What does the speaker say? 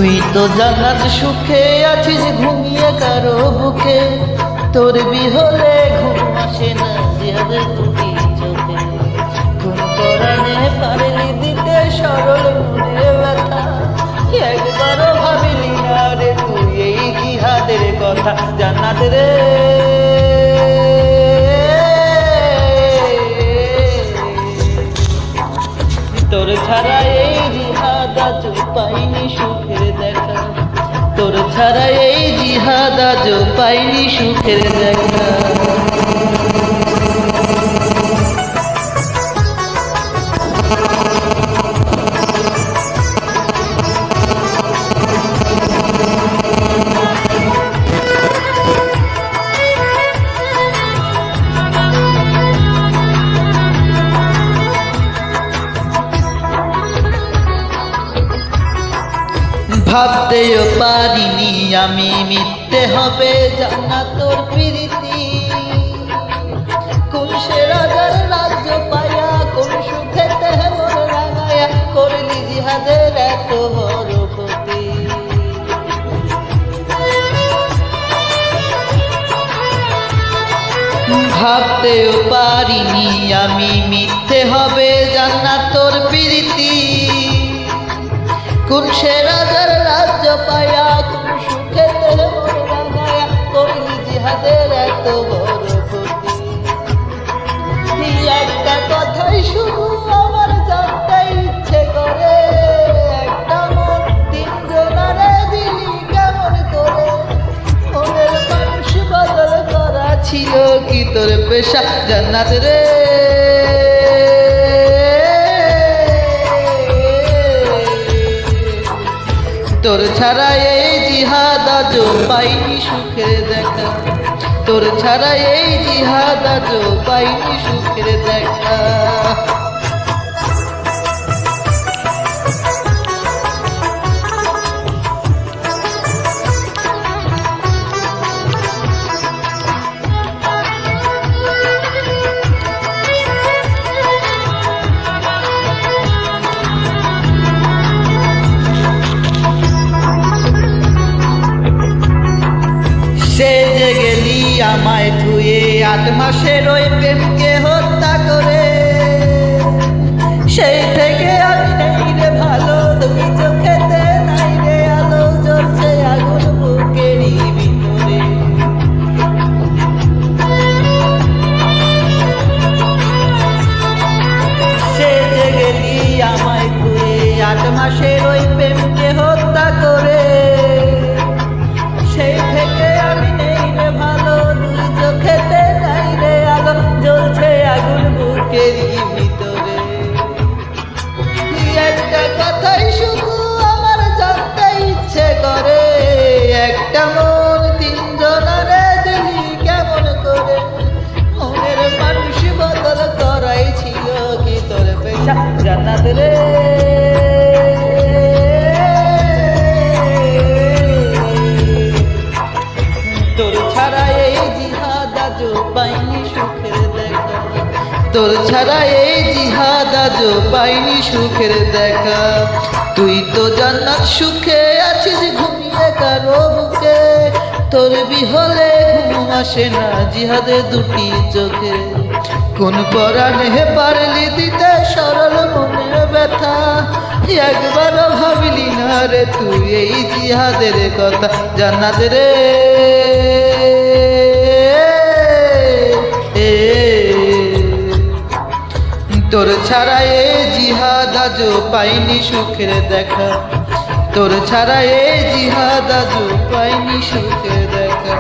তুই তো জানাত সুখে আছিস ঘুমিয়ে কারো বুকে, তোর বিহলে ঘুম আসে না জিহাদের দুটি চোখে। কোন পরাণে পারলি দিতে সরল মনে ব্যথা, একবারও ভাবিলি না রে তুই এই জিহাদের কথা। জান্নাত রে তোর ছাড়া এই জিহাদ আজ পাইনি সুখের দেখা, তোর ছাড়া এই জিহাদ আজ পাইনি সুখের দেখা। ভাবতেও পারিনি আমি মিথ্যে হবে জান্নাত তোর প্রীতি। কোন সে রাজার রাজ্য পায়া, কোন সুখেতে মন রাঙায়া করলি জিহাদের এত বড় ক্ষতি। ভাবতেও পারিনি আমি মিথ্যে হবে জান্নাত তোর প্রীতি। কোন সে রাজার রাজ্য পায়া, কোন সুখেতে মন রাঙায়া করলি জিহাদের এত বড় ক্ষতি। একটা কথাই শুধু আমার জানতে ইচ্ছে করে, একটা মন তিনজনারে দিলি কেমন করে? মনের মানুষ বদল করা ছিল কি তোর পেশা? জান্নাত রে তোর ছাড়া এই জিহাদ আজ পাইনি সুখের দেখা, তোর ছাড়া এই জিহাদ আজ পাইনি সুখের দেখা। সেজে গেলি আমায় ধুয়ে 8 মাসের ওই প্রেমকে হত্যা করে, সেই থেকে আমি নেই রে ভালো, তুমি চোখেতে নাই রে আলো, জ্বলছে আগুন বুকেরই ভিতরে। সেজে গেলি আমায় ধুয়ে 8 মাসের ওই প্রেমকে হত্যা করে, সেই থেকে আমি নেই রে ভালো, তুই চোখেতে নাই রে আলো, জ্বলছে আগুন বুকেরই ভিতরে। একটা কথাই শুধু আমার জানতে ইচ্ছে করে, একটা মন তিনজনারে দিলি কেমন করে? মনের মানুষ বদল করাই ছিল কি তোর পেশা? জান্নাত রে তোর ছাড়া এই জিহাদ আজ পাইনি সুখের দেখা, তোর ছাড়া এই জিহাদ আজ পাইনি সুখের দেখা। তুই তো জান্নাত সুখে আছিস ঘুমিয়ে কারো বুকে, তোর বিহলে ঘুম আসে না জিহাদের দুটি চোখে। কোন পরাণে পারলি দিতে সরল মনের ব্যথা, একবারও ভাবিলি না রে তুই এই জিহাদের কথা? জান্নাত রে তোর ছাড়া এই জিহাদ আজ পাইনি সুখের দেখা, তোর ছাড়া এই জিহাদ আজ পাইনি সুখের দেখা।